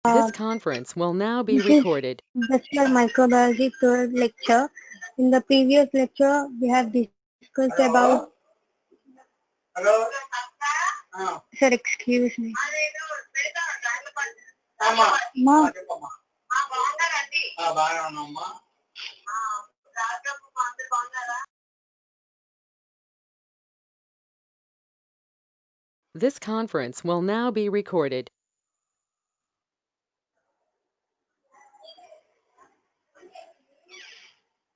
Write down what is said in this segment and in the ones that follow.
This conference will now be This is recorded. Bachelor Microbiology third lecture. In the previous lecture, we have discussed about. Sir, excuse me. Ma, This conference will now be recorded.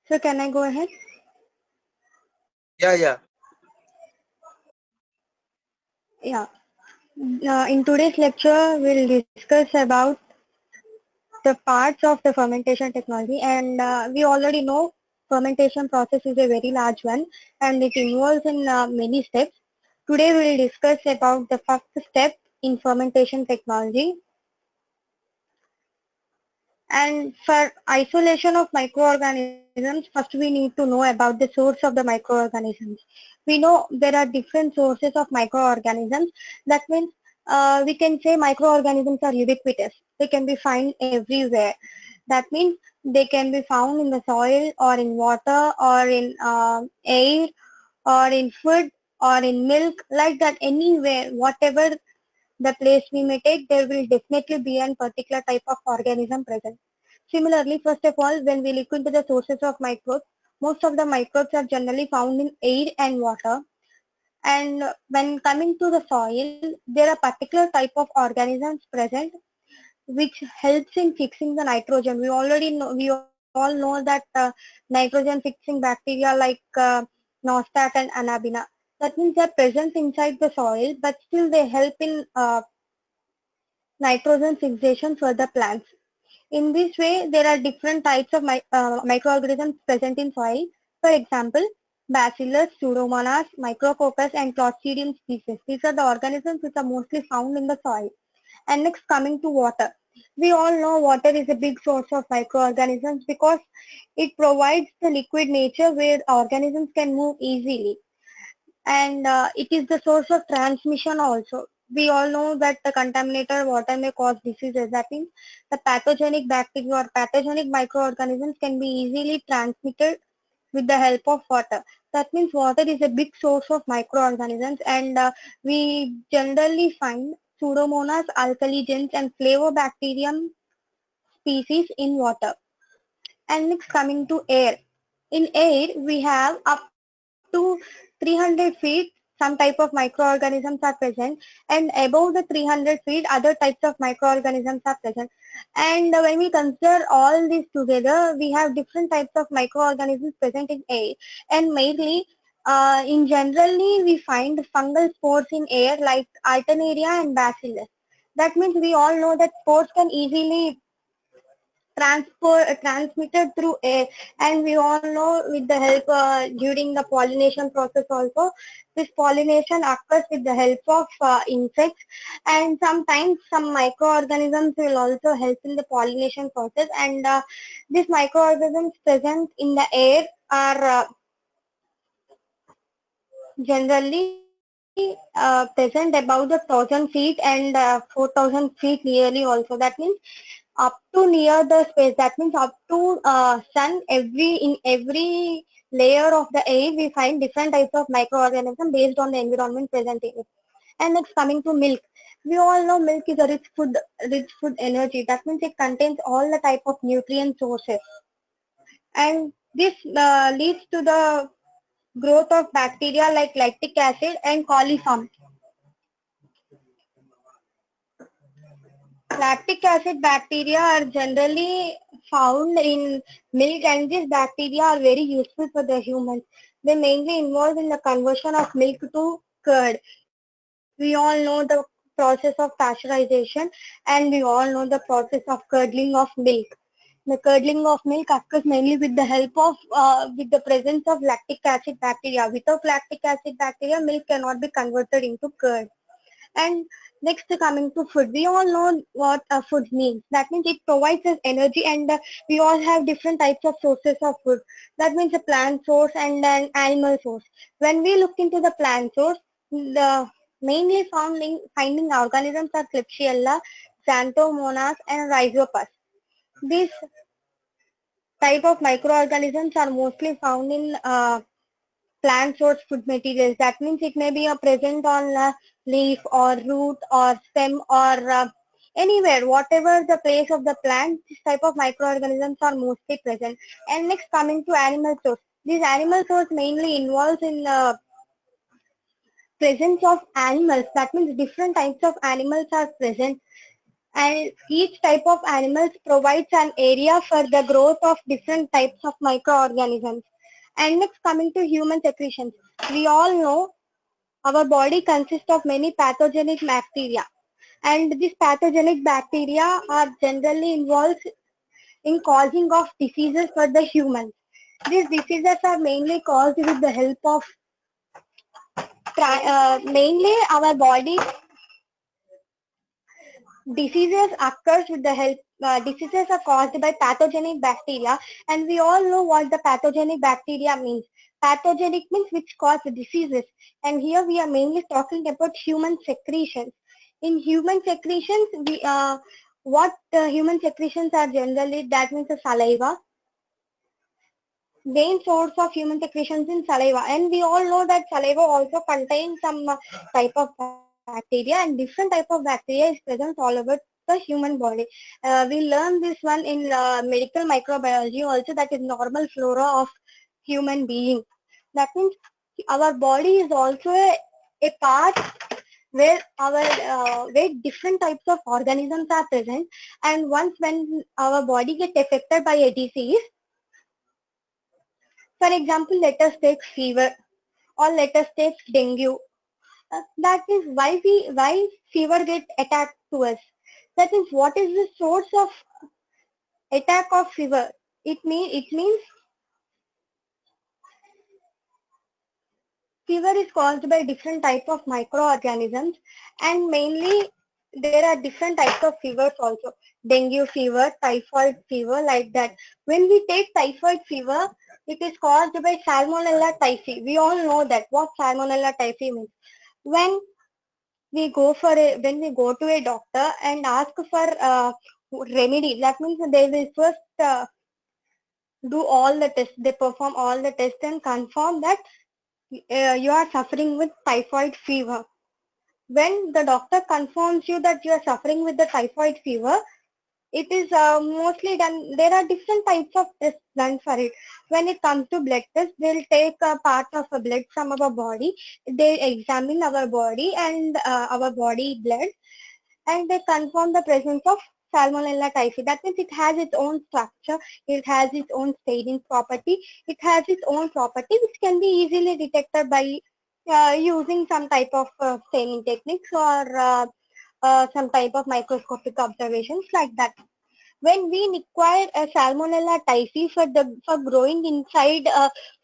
so can I go ahead? Yeah. Yeah. In today's lecture, we'll discuss about the parts of the fermentation technology, and we already know fermentation process is a very large one, and it involves in many steps. Today, we will discuss about the first step in fermentation technology. And for isolation of microorganisms, first we need to know about the source of the microorganisms. We know there are different sources of microorganisms. That means we can say microorganisms are ubiquitous. They can be found everywhere. That means they can be found in the soil or in water or in air or in food or in milk, like that anywhere, whatever the place we may take, there will definitely be a particular type of organism present. Similarly, first of all, when we look into the sources of microbes, most of the microbes are generally found in air and water. And when coming to the soil, there are particular type of organisms present which helps in fixing the nitrogen. We all know that nitrogen fixing bacteria like Nostat and Anabina. That means they're present inside the soil, but still they help in nitrogen fixation for the plants. In this way, there are different types of microorganisms present in soil. For example, Bacillus, Pseudomonas, Micrococcus, and Clostridium species. These are the organisms which are mostly found in the soil. And next, coming to water. We all know water is a big source of microorganisms because it provides the liquid nature where organisms can move easily, and it is the source of transmission also. We all know that the contaminated water may cause diseases. That means the pathogenic bacteria or pathogenic microorganisms can be easily transmitted with the help of water. That means water is a big source of microorganisms, and we generally find Pseudomonas, alkaligens, and Flavobacterium species in water. And next, coming to air. In air, we have up to 300 feet, some type of microorganisms are present, and above the 300 feet, other types of microorganisms are present. And when we consider all these together, we have different types of microorganisms present in air. And mainly, in generally, we find fungal spores in air like Alternaria and Bacillus. That means we all know that spores can easily transmitted through air, and we all know with the help during the pollination process also, this pollination occurs with the help of insects, and sometimes some microorganisms will also help in the pollination process, and these microorganisms present in the air are generally present above the 1,000 feet and 4,000 feet nearly also. That means up to near the space. That means up to sun. In every layer of the air, we find different types of microorganisms based on the environment present in it. And next, coming to milk. We all know milk is a rich food energy. That means it contains all the type of nutrient sources, and this leads to the growth of bacteria like lactic acid and coliform. Lactic acid bacteria are generally found in milk, and these bacteria are very useful for the humans. They mainly involve in the conversion of milk to curd. We all know the process of pasteurization, and we all know the process of curdling of milk. The curdling of milk occurs mainly with the help of with the presence of lactic acid bacteria. Without lactic acid bacteria, milk cannot be converted into curd. And next, coming to food, we all know what food means. That means it provides us energy, and we all have different types of sources of food. That means a plant source and an animal source. When we look into the plant source, the mainly finding organisms are Klebsiella, Xanthomonas, and Rhizopas. These type of microorganisms are mostly found in plant source food materials. That means it may be present on leaf or root or stem or anywhere, whatever the place of the plant, this type of microorganisms are mostly present. And next, coming to animal source. This animal source mainly involves in presence of animals. That means different types of animals are present, and each type of animals provides an area for the growth of different types of microorganisms. And next, coming to human secretions. We all know our body consists of many pathogenic bacteria, and these pathogenic bacteria are generally involved in causing of diseases for the humans. These diseases are mainly caused with the help of mainly our body. Diseases occurs with the help. Diseases are caused by pathogenic bacteria, and we all know what the pathogenic bacteria means. Pathogenic means which cause diseases, and here we are mainly talking about human secretions. In human secretions, human secretions are generally, that means the saliva. Main source of human secretions in saliva, and we all know that saliva also contains some type of bacteria, and different type of bacteria is present all over the human body. We learn this one in medical microbiology also, that is normal flora of human being. That means our body is also a part where where different types of organisms are present, and once when our body gets affected by a disease, for example, let us take fever or let us take dengue. That is why fever get attacked to us. That is what is the source of attack of fever. It means fever is caused by different type of microorganisms, and mainly there are different types of fevers also. Dengue fever, typhoid fever, like that. When we take typhoid fever, it is caused by Salmonella typhi. We all know that what Salmonella typhi means. When when we go to a doctor and ask for remedy, that means they will first do all the tests. They perform all the tests and confirm that you are suffering with typhoid fever. When the doctor confirms you that you are suffering with the typhoid fever, it is mostly done. There are different types of tests done for it. When it comes to blood test, they'll take a part of a blood from our body. They examine our body and our body blood, and they confirm the presence of Salmonella typhi. That means it has its own structure, it has its own staining property, it has its own property which can be easily detected by using some type of staining techniques or some type of microscopic observations, like that. When we require a Salmonella typhi for growing inside,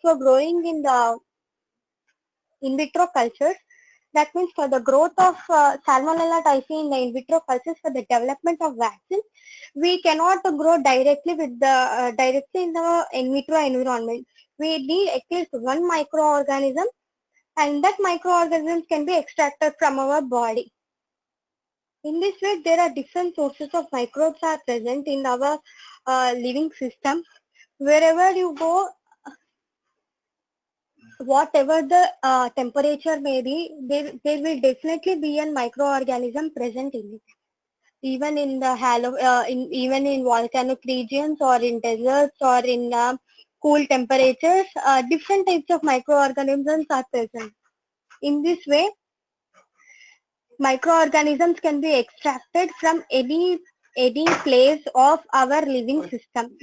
for growing in the in vitro cultures, that means for the growth of Salmonella typhi in the in vitro cultures for the development of vaccines, we cannot grow directly in the in vitro environment. We need at least one microorganism, and that microorganism can be extracted from our body. In this way, there are different sources of microbes are present in our living system. Wherever you go, whatever the temperature may be, there will definitely be a microorganism present in it. Even in the even in volcanic regions or in deserts or in cool temperatures, different types of microorganisms are present. In this way, microorganisms can be extracted from any place of our living system.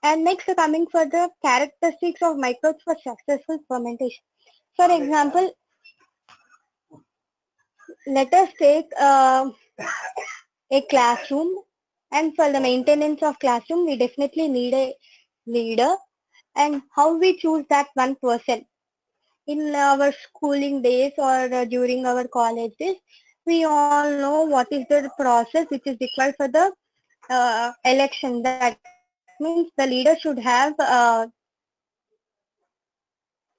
And next, coming for the characteristics of microbes for successful fermentation. For example, let us take a classroom, and for the maintenance of classroom, we definitely need a leader. And how we choose that one person? In our schooling days or during our college days, we all know what is the process which is required for the election. That means the leader should have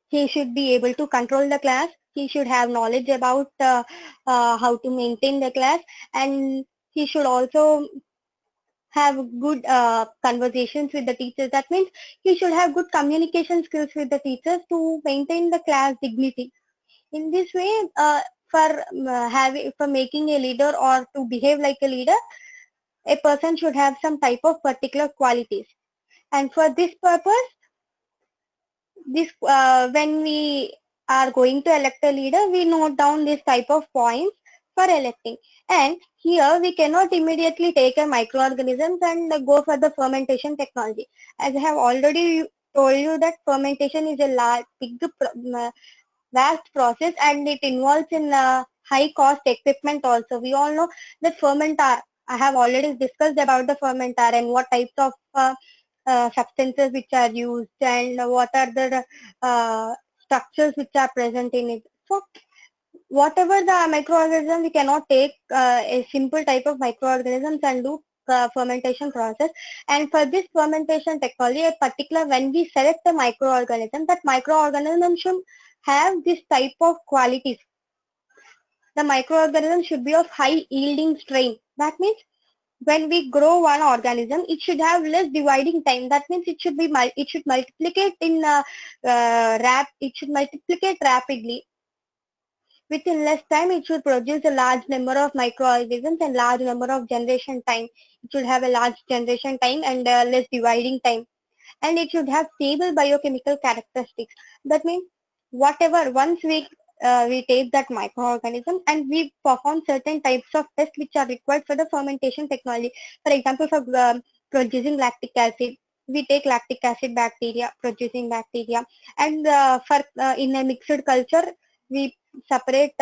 he should be able to control the class. he should have knowledge about how to maintain the class, and he should also have good conversations with the teachers. That means he should have good communication skills with the teachers to maintain the class dignity. In this way, for making a leader or to behave like a leader, a person should have some type of particular qualities. And for this purpose, when we are going to elect a leader, we note down this type of points for electing. And here we cannot immediately take a microorganisms and go for the fermentation technology. As I have already told you that fermentation is a vast process, and it involves in high cost equipment also. We all know that fermentar. I have already discussed about the fermentar and what types of substances which are used and what are the structures which are present in it. So whatever the microorganism, we cannot take a simple type of microorganisms and do fermentation process. And for this fermentation technology, a particular, when we select a microorganism, that microorganism should have this type of qualities. The microorganism should be of high yielding strain. That means when we grow one organism, it should have less dividing time. That means it should multiplicate in it should multiplicate rapidly. Within less time, it should produce a large number of microorganisms and large number of generation time. It should have a large generation time and less dividing time. And it should have stable biochemical characteristics. That means whatever, once we take that microorganism and we perform certain types of tests which are required for the fermentation technology. For example, for producing lactic acid, we take lactic acid bacteria, producing bacteria, and for in a mixed culture, we separate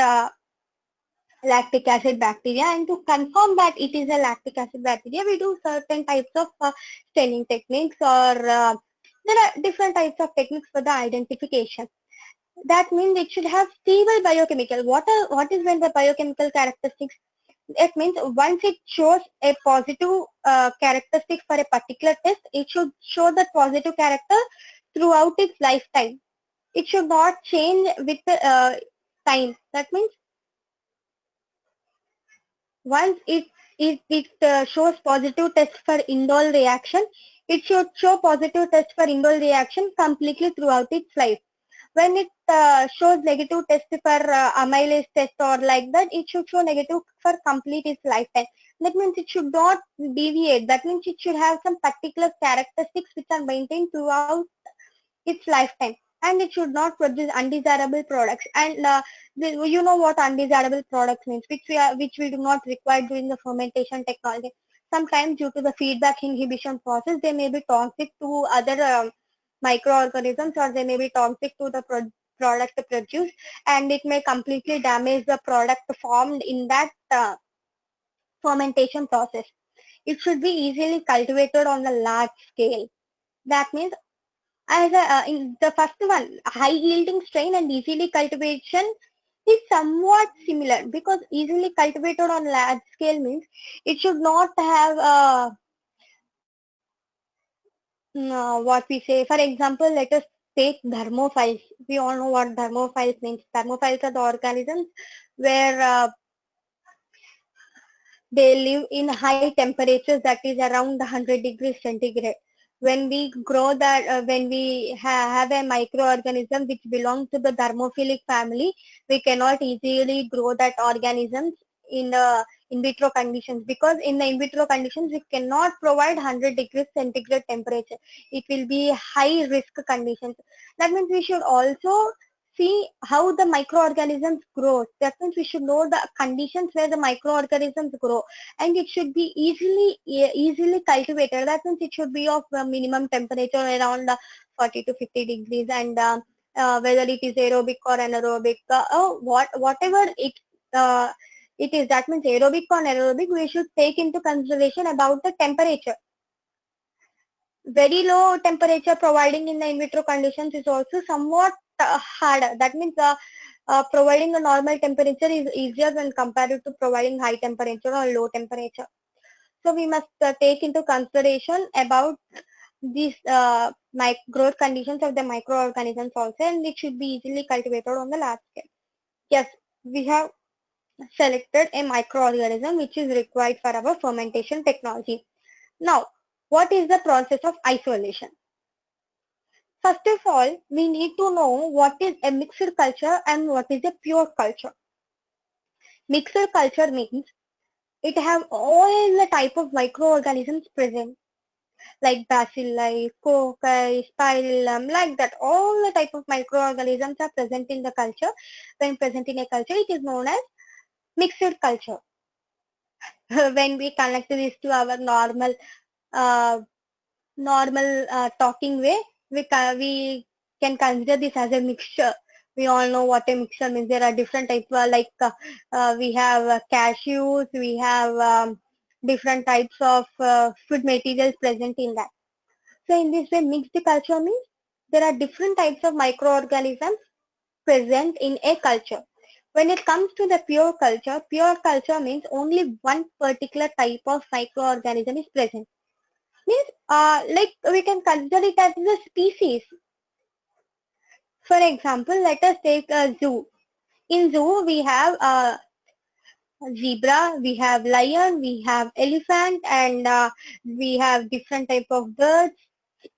lactic acid bacteria, and to confirm that it is a lactic acid bacteria, we do certain types of staining techniques, or there are different types of techniques for the identification. That means it should have stable biochemical. What is when the biochemical characteristics? It means once it shows a positive characteristic for a particular test, it should show that positive character throughout its lifetime. It should not change with time. That means once it shows positive test for indole reaction, it should show positive test for indole reaction completely throughout its life. When it shows negative test for amylase test or like that, it should show negative for complete its lifetime. That means it should not deviate. That means it should have some particular characteristics which are maintained throughout its lifetime, and it should not produce undesirable products. And you know what undesirable products means, which we do not require during the fermentation technology. Sometimes due to the feedback inhibition process, they may be toxic to other microorganisms, or they may be toxic to the product produced, and it may completely damage the product formed in that fermentation process. It should be easily cultivated on a large scale. That means in the first one, high yielding strain and easily cultivation is somewhat similar, because easily cultivated on large scale means it should not have what we say. For example, let us take thermophiles. We all know what thermophiles means. Thermophiles are the organisms where they live in high temperatures, that is around 100 degrees centigrade. When we grow that, when we have a microorganism which belongs to the thermophilic family, we cannot easily grow that organisms in in vitro conditions, because in the in vitro conditions we cannot provide 100 degrees centigrade temperature. It will be high risk conditions. That means we should also see how the microorganisms grow. That means we should know the conditions where the microorganisms grow, and it should be easily cultivated. That means it should be of minimum temperature around 40 to 50 degrees, and whether it is aerobic or anaerobic, whatever uh, it is. That means aerobic or anaerobic, we should take into consideration about the temperature. Very low temperature providing in the in vitro conditions is also somewhat harder. That means providing a normal temperature is easier when compared to providing high temperature or low temperature. So we must take into consideration about these growth conditions of the microorganisms also, and it should be easily cultivated on the large scale. Yes, we have selected a microorganism which is required for our fermentation technology. Now, what is the process of isolation? First of all, we need to know what is a mixed culture and what is a pure culture. Mixed culture means it have all the type of microorganisms present, like bacilli, cocci, spirillum, like that. All the type of microorganisms are present in the culture. When present in a culture, it is known as mixed culture. When we connect this to our uh, normal talking way, we can consider this as a mixture. We all know what a mixture means. There are different types, we have cashews, we have different types of food materials present in that. So in this way, mixed culture means there are different types of microorganisms present in a culture. When it comes to the pure culture means only one particular type of microorganism is present. Means, like we can consider it as a species. For example, let us take a zoo. In zoo, we have zebra, we have lion, we have elephant, and we have different type of birds.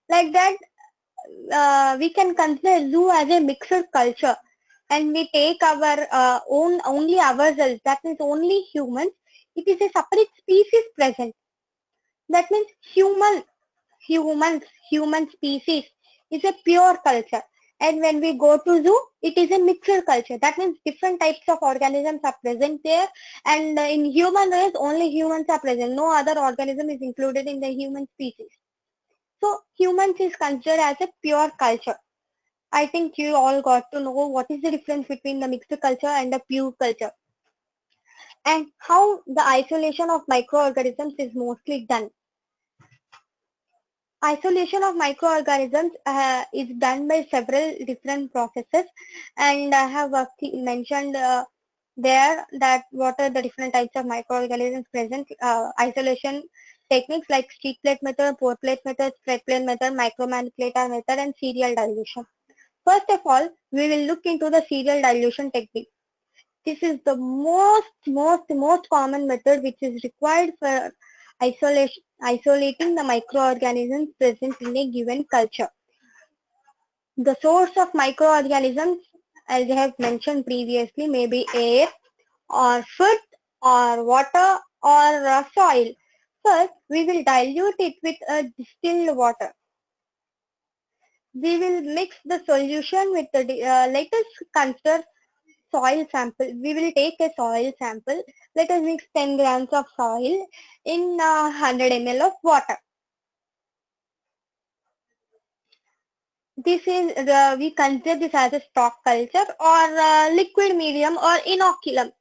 Like that, we can consider zoo as a mixed culture, and we take our own only ourselves. That means only humans. It is a separate species present. That means humans, human species is a pure culture. And when we go to zoo, it is a mixed culture. That means different types of organisms are present there. And in human race, only humans are present. No other organism is included in the human species. So humans is considered as a pure culture. I think you all got to know what is the difference between the mixed culture and the pure culture, and how the isolation of microorganisms is mostly done. Isolation of microorganisms is done by several different processes, and I have mentioned there that what are the different types of microorganisms present. Isolation techniques like streak plate method, pour plate method, spread plate method, micromanipulator method, and serial dilution. First of all, we will look into the serial dilution technique. This is the most common method which is required for isolating the microorganisms present in a given culture. The source of microorganisms, as I have mentioned previously, may be air or food or water or soil. First, we will dilute it with a distilled water. We will mix the solution with the, let us consider soil sample. We will take a soil sample. Let us mix 10 grams of soil in 100 ml of water. This is we consider this as a stock culture or liquid medium or inoculum.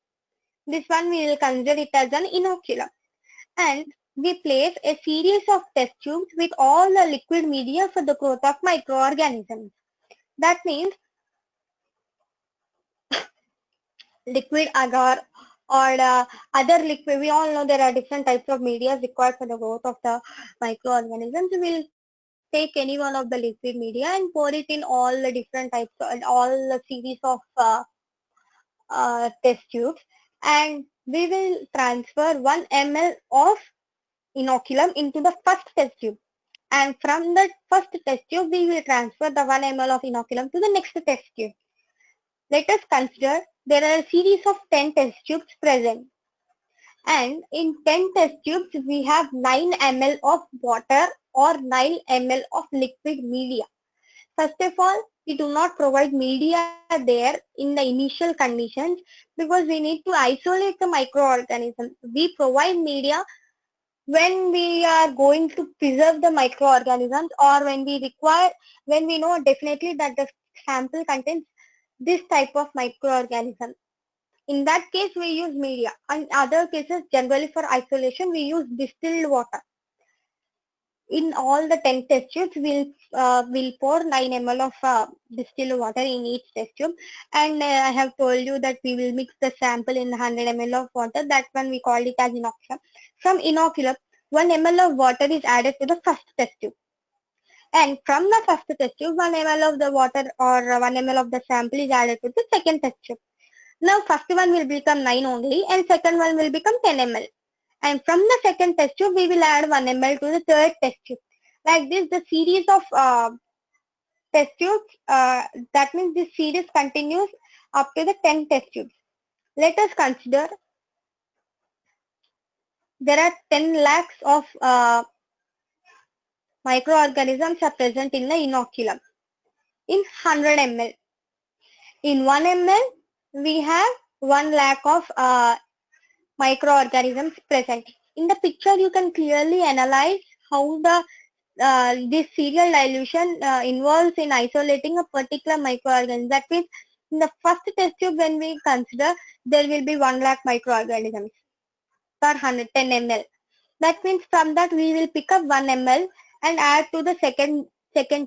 This one we will consider it as an inoculum. And we place a series of test tubes with all the liquid media for the growth of microorganisms. That means liquid agar or other liquid. We all know there are different types of media required for the growth of the microorganisms. We'll take any one of the liquid media and pour it in all the different types and all the series of test tubes, and we will transfer 1 ml of inoculum into the first test tube. And from the first test tube, we will transfer the 1 ml of inoculum to the next test tube. Let us consider there are a series of 10 test tubes present. And in 10 test tubes, we have 9 ml of water or 9 ml of liquid media. First of all, we do not provide media there in the initial conditions because we need to isolate the microorganisms. We provide media when we are going to preserve the microorganisms, or when we know definitely that the sample contains this type of microorganism. In that case, we use media. In other cases, generally for isolation, we use distilled water. In all the 10 test tubes, we'll pour 9 ml of distilled water in each test tube. And I have told you that we will mix the sample in 100 ml of water. That one we called it as inoculum. From inoculum, 1 ml of water is added to the first test tube. And from the first test tube, 1 ml of the water or 1 ml of the sample is added to the second test tube. Now first one will become 9 only and second one will become 10 ml. And from the second test tube, we will add 1 ml to the third test tube. Like this, the series of test tubes, that means this series continues up to the 10 test tubes. Let us consider there are 10 lakhs of microorganisms are present in the inoculum in 100 ml. In 1 ml, we have 1 lakh of microorganisms present. In the picture, you can clearly analyze how the this serial dilution involves in isolating a particular microorganism. That means in the first test tube, when we consider, there will be 1 lakh microorganisms per 110 ml. That means from that we will pick up 1 ml and add to the second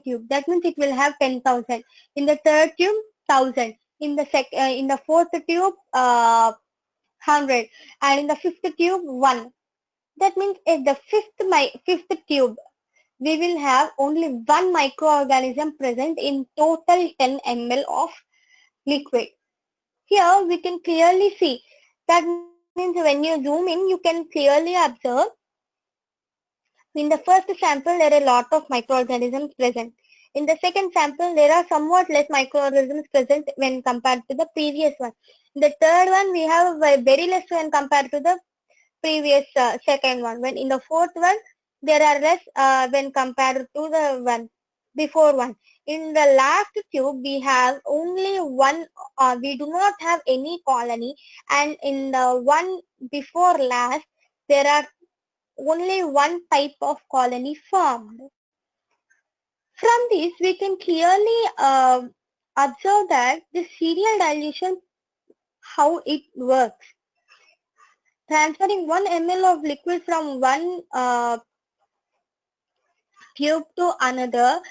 tube. That means it will have 10,000. In the third tube, 1,000. In the fourth tube, 100, and in the fifth tube, 1. That means in the fifth tube, we will have only 1 microorganism present in total 10 ml of liquid. Here we can clearly see. That means when you zoom in, you can clearly observe in the first sample there are a lot of microorganisms present. In the second sample, there are somewhat less microorganisms present when compared to the previous one. In the third one, we have very less when compared to the previous second one. When in the fourth one, there are less when compared to the one before one. In the last tube, we have only one. We do not have any colony, and in the one before last, there are only one type of colony formed. From this, we can clearly observe that the serial dilution, how it works. Transferring 1 ml of liquid from one tube to another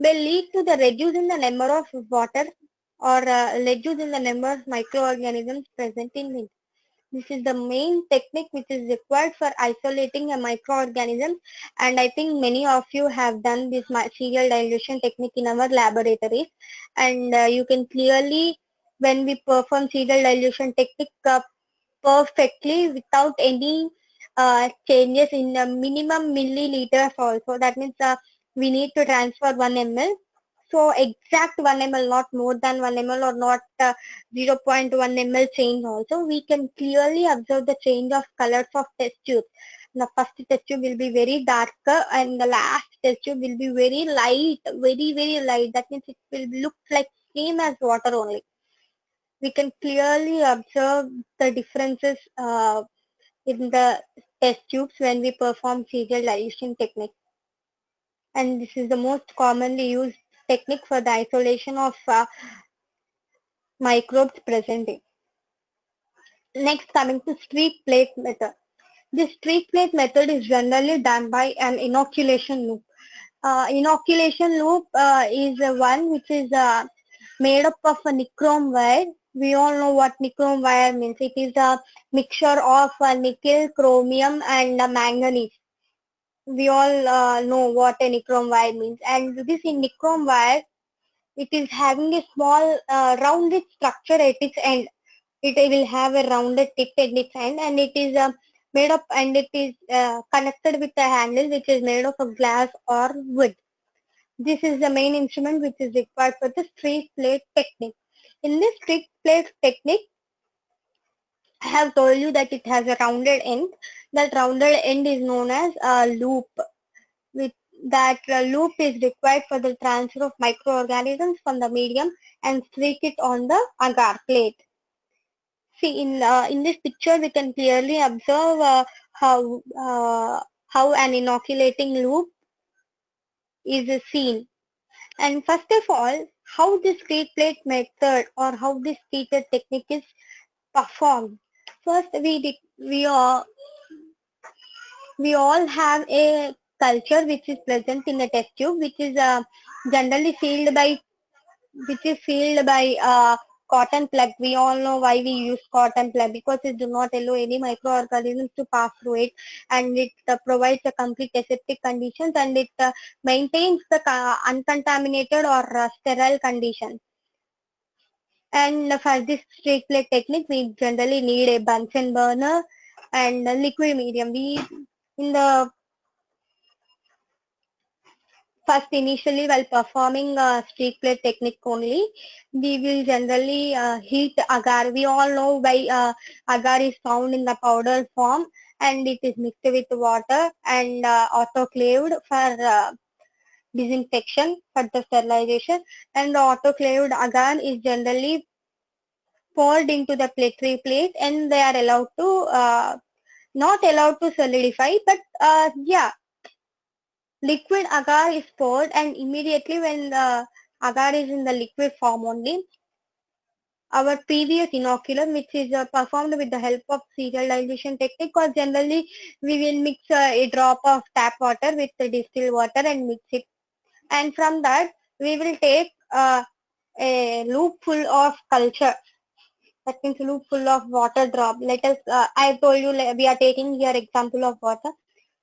will lead to the reduce in the number of water or reduce in the number of microorganisms present in it. This is the main technique which is required for isolating a microorganism, and I think many of you have done this serial dilution technique in our laboratories, and you can clearly, when we perform serial dilution technique perfectly without any changes in the minimum milliliters also. That means we need to transfer 1 ml. So exact 1 ml, not more than 1 ml or not 0.1 ml change also. We can clearly observe the change of colors of test tubes. The first test tube will be very darker and the last test tube will be very light, very light. That means it will look like same as water only. We can clearly observe the differences in the test tubes when we perform serial dilution technique. And this is the most commonly used technique for the isolation of microbes present in. Next, coming to streak plate method. This streak plate method is generally done by an inoculation loop. Inoculation loop is one which is made up of a nichrome wire. We all know what nichrome wire means. It is a mixture of nickel, chromium and manganese. We all know what a nichrome wire means. And this in nichrome wire, it is having a small rounded structure at its end. It will have a rounded tip at its end, and it is made up and it is connected with a handle which is made of a glass or wood. This is the main instrument which is required for the streak plate technique. In this streak plate technique, I have told you that it has a rounded end. That rounded end is known as a loop. With that loop is required for the transfer of microorganisms from the medium and streak it on the agar plate. See, in this picture, we can clearly observe how an inoculating loop is seen. And first of all, how this streak plate method or how this treated technique is performed. First, we all have a culture which is present in a test tube, which is generally sealed by cotton plug. We all know why we use cotton plug, because it do not allow any microorganisms to pass through it, and it provides a complete aseptic conditions, and it maintains the uncontaminated or sterile conditions. And for this streak plate technique, we generally need a Bunsen burner and a liquid medium. We in the first initially while performing streak plate technique only, we will generally heat agar. We all know why agar is found in the powder form and it is mixed with water and autoclaved for disinfection for the sterilization, and the autoclaved agar is generally poured into the petri plate and they are allowed to not allowed to solidify, but yeah, liquid agar is poured and immediately when the agar is in the liquid form only, our previous inoculum which is performed with the help of serial dilution technique, or generally we will mix a drop of tap water with the distilled water and mix it, and from that we will take a loop full of culture, that means loop full of water drop. Let us I told you we are taking here example of water,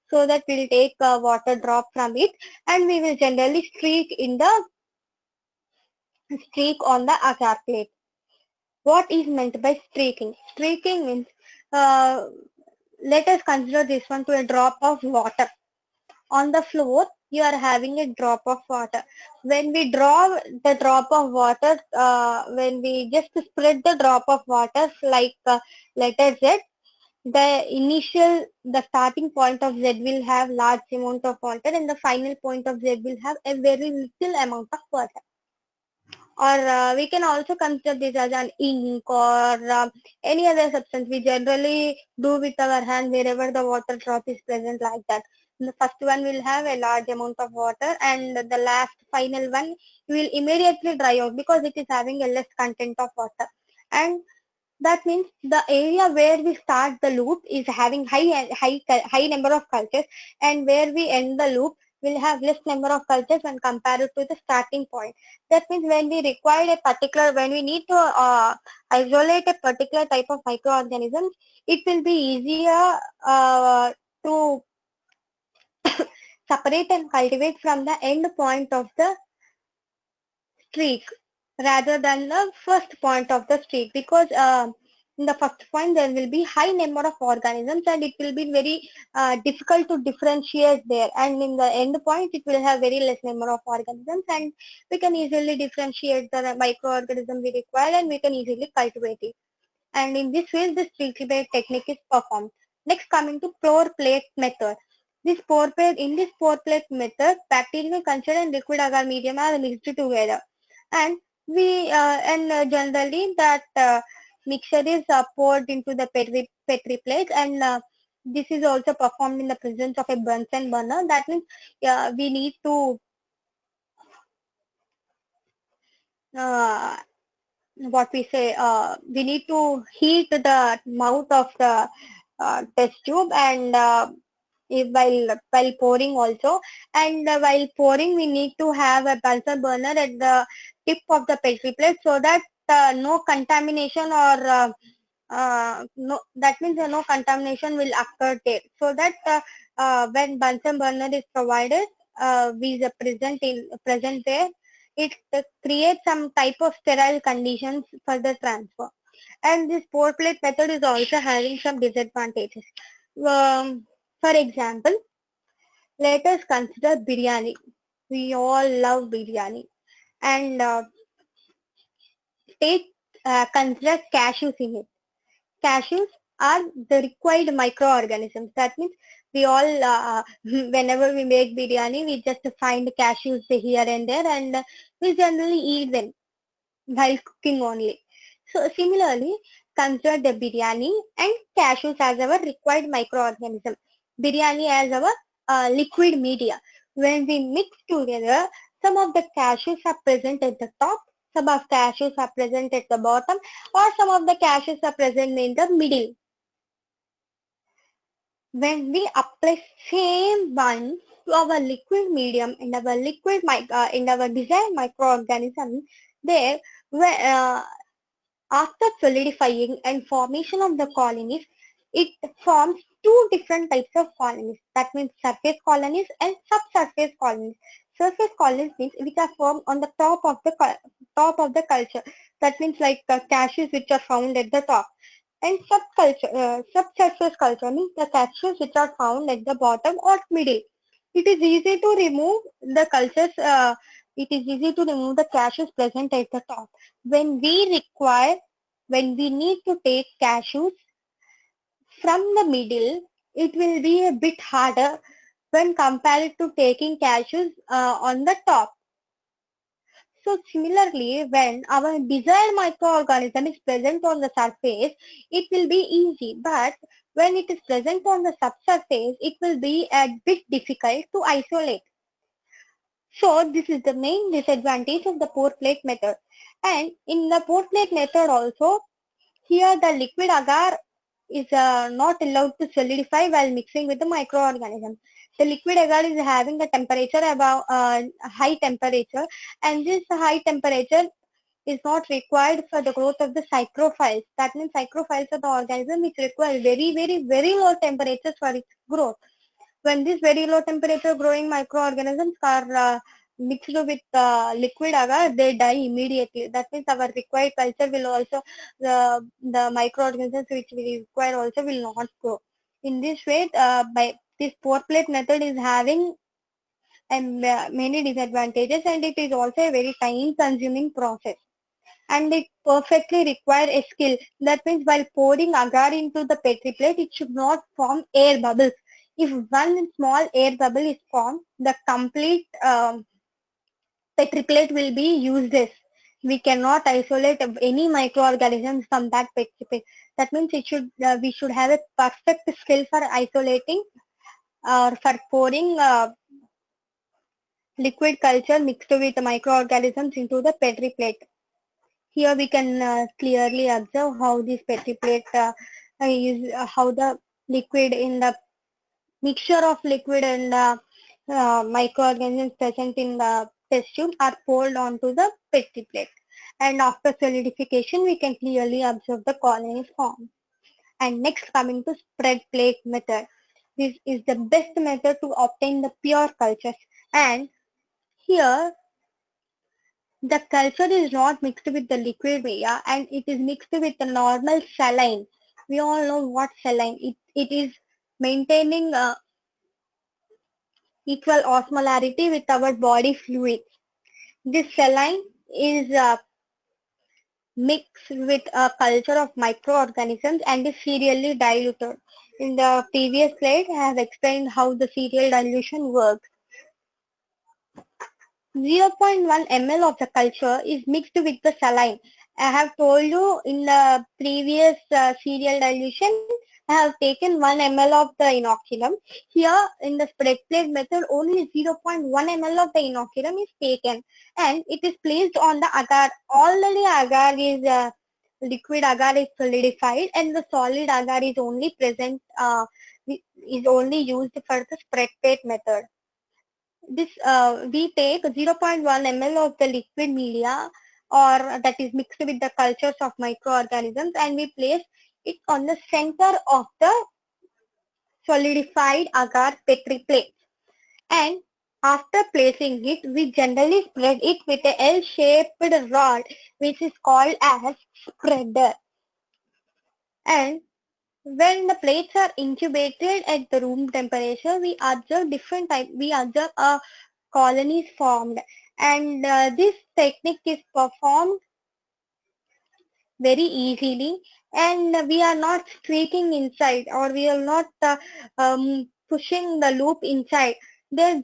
so that we'll take a water drop from it and we will generally streak on the agar plate. What is meant by streaking? Streaking means uh, let us consider this one to a drop of water on the floor. You are having a drop of water. When we draw the drop of water, when we just spread the drop of water like letter Z, the starting point of Z will have large amount of water and the final point of Z will have a very little amount of water. Or we can also consider this as an ink or any other substance we generally do with our hand wherever the water drop is present, like that. The first one will have a large amount of water and the last final one will immediately dry out because it is having a less content of water. And that means the area where we start the loop is having high number of cultures, and where we end the loop will have less number of cultures when compared to the starting point. That means when we need to isolate a particular type of microorganisms, it will be easier to separate and cultivate from the end point of the streak rather than the first point of the streak, because in the first point there will be high number of organisms and it will be very difficult to differentiate there, and in the end point it will have very less number of organisms and we can easily differentiate the microorganism we require and we can easily cultivate it, and in this way the streak plate technique is performed. Next, coming to pour plate method. In this pour plate method, bacterial culture and liquid agar medium are mixed together, and generally that mixture is poured into the petri plate, and this is also performed in the presence of a Bunsen burner. That means we need to uh, what we say we need to heat the mouth of the test tube, and while pouring also, and while pouring we need to have a Bunsen burner at the tip of the petri plate so that no contamination or no, that means no contamination will occur there, so that when Bunsen burner is provided, we are present there, it creates some type of sterile conditions for the transfer. And this pour plate method is also having some disadvantages. For example, let us consider biryani. We all love biryani, and take consider cashews in it. Cashews are the required microorganisms. That means we all, whenever we make biryani, we just find cashews here and there, and we generally eat them while cooking only. So similarly, consider the biryani and cashews as our required microorganism. Biryani as our liquid media. When we mix together, some of the cashews are present at the top, some of cashews are present at the bottom, or some of the cashews are present in the middle. When we apply same one to our liquid medium and our in our desired microorganism, there where after solidifying and formation of the colonies, it forms two different types of colonies. That means surface colonies and subsurface colonies. Surface colonies means which are formed on the top of the culture. That means like caches which are found at the top. And subsurface culture means the caches which are found at the bottom or middle. It is easy to remove the cultures. It is easy to remove the caches present at the top. When we require, when we need to take cashews from the middle, it will be a bit harder when compared to taking cashews on the top. So similarly, when our desired microorganism is present on the surface, it will be easy. But when it is present on the subsurface, it will be a bit difficult to isolate. So this is the main disadvantage of the pour plate method. And in the pour plate method also, here the liquid agar is not allowed to solidify while mixing with the microorganism. The liquid agar is having a temperature above high temperature, and this high temperature is not required for the growth of the psychrophiles. That means psychrophiles are the organism which require very low temperatures for its growth. When these very low temperature growing microorganisms are mixed with liquid agar, they die immediately. That means our required culture will also, the microorganisms which we require also will not grow. In this way, by this pour plate method is having many disadvantages, and it is also a very time consuming process, and it perfectly require a skill. That means while pouring agar into the Petri plate, it should not form air bubbles. If one small air bubble is formed, the complete Petri plate will be useless. We cannot isolate any microorganisms from that Petri plate. That means we should have a perfect skill for isolating or for pouring liquid culture mixed with microorganisms into the Petri plate. Here we can clearly observe how this Petri plate is, how the liquid in the mixture of liquid and microorganisms present in the test tube are poured onto the Petri plate. And after solidification, we can clearly observe the colonies form. And next, coming to spread plate method. This is the best method to obtain the pure cultures. And here the culture is not mixed with the liquid media, and it is mixed with the normal saline. We all know what saline. It is maintaining equal osmolarity with our body fluids. This saline is mixed with a culture of microorganisms and is serially diluted. In the previous slide, I have explained how the serial dilution works. 0.1 ml of the culture is mixed with the saline. I have told you in the previous serial dilution, I have taken 1 ml of the inoculum. Here in the spread plate method, only 0.1 ml of the inoculum is taken, and it is placed on the agar. Already agar is liquid agar is solidified, and the solid agar is only present, is only used for the spread plate method. This we take 0.1 ml of the liquid media, or that is mixed with the cultures of microorganisms, and we place it on the center of the solidified agar Petri plate. And after placing it, we generally spread it with a L-shaped rod, which is called as spreader. And when the plates are incubated at the room temperature, we observe different type. We observe colonies formed, and this technique is performed very easily, and we are not streaking inside, or we are not pushing the loop inside. We are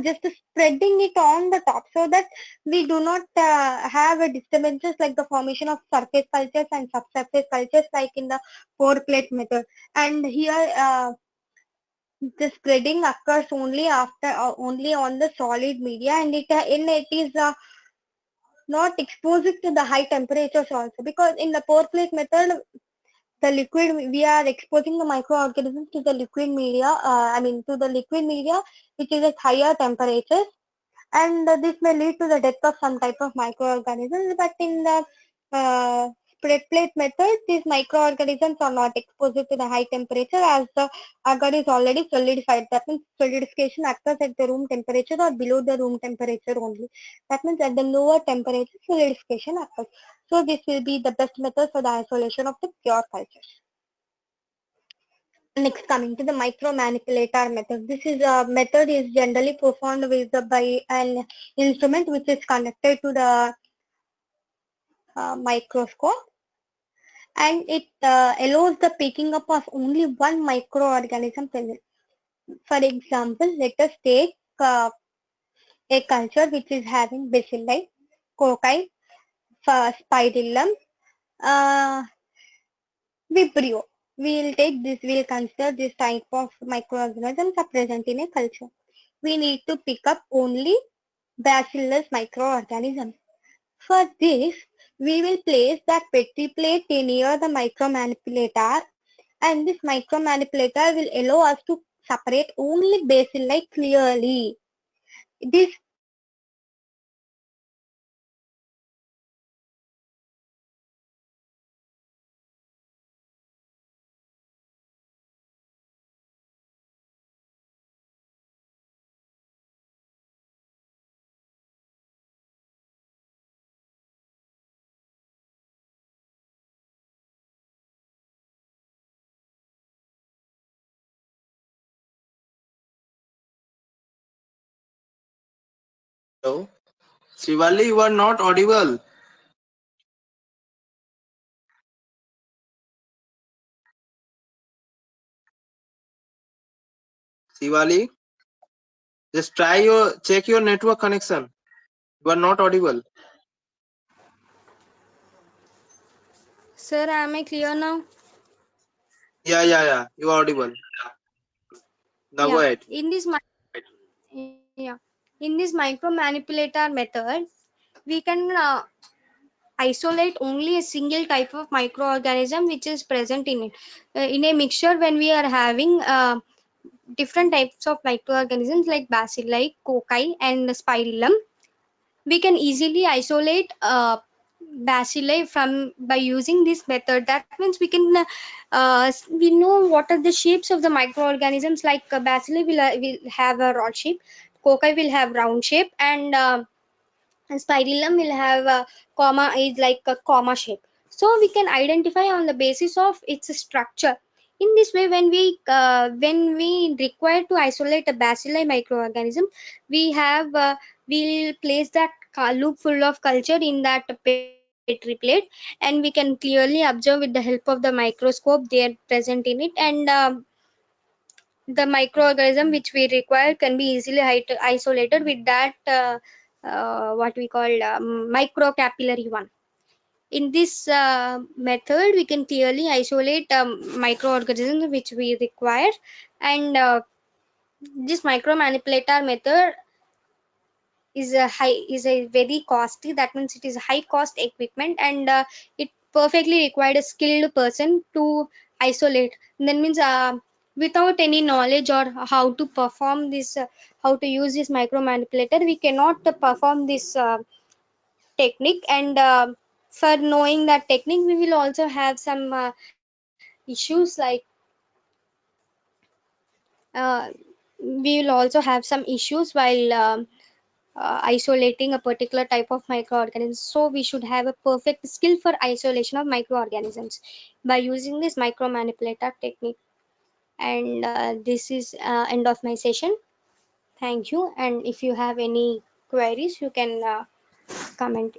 just spreading it on the top, so that we do not have a disturbances like the formation of surface cultures and subsurface cultures like in the pour plate method. And here the spreading occurs only after only on the solid media, and it is not exposed to the high temperatures also, because in the pour plate method, the liquid, we are exposing the microorganisms to the liquid media, to the liquid media which is at higher temperatures, and this may lead to the death of some type of microorganisms. But in the spread plate method, these microorganisms are not exposed to the high temperature as the agar is already solidified. That means solidification occurs at the room temperature or below the room temperature only. That means at the lower temperature solidification occurs. So this will be the best method for the isolation of the pure cultures. Next, coming to the micromanipulator method. This is a method is generally performed with by an instrument which is connected to the microscope, and it allows the picking up of only one microorganism present. For example, let us take a culture which is having bacilli, cocci, spirillum, uh, vibrio. We'll take this, we'll consider this type of microorganisms are present in a culture. We need to pick up only bacillus microorganisms. For this, we will place that petri plate near the micromanipulator, and this micromanipulator will allow us to separate only bacilli clearly. This Hello. Shivali, you are not audible. Shivali, just check your network connection. You are not audible. Sir, am I clear now? Yeah. You are audible. Now go Yeah. ahead. In this micro manipulator method, we can isolate only a single type of microorganism which is present in it. In a mixture, when we are having different types of microorganisms like bacilli, cocci, and spirillum, we can easily isolate bacilli from by using this method. That means we can we know what are the shapes of the microorganisms. Like bacilli will have a rod shape, cocci will have round shape, and spirillum will have a comma is like a comma shape. So we can identify on the basis of its structure. In this way, when we require to isolate a bacilli microorganism, we have we'll place that loop full of culture in that petri plate, and we can clearly observe with the help of the microscope they are present in it, and the microorganism which we require can be easily isolated with that what we call microcapillary one. In this method, we can clearly isolate microorganisms which we require, and this micromanipulator method is a very costly. That means it is high cost equipment, and it perfectly required a skilled person to isolate. That means without any knowledge or how to perform this, how to use this micromanipulator, we cannot perform this technique. And for knowing that technique, we will also have some issues like uh, we will also have some issues while isolating a particular type of microorganisms. So we should have a perfect skill for isolation of microorganisms by using this micromanipulator technique. And this is end of my session. Thank you. And if you have any queries, you can comment.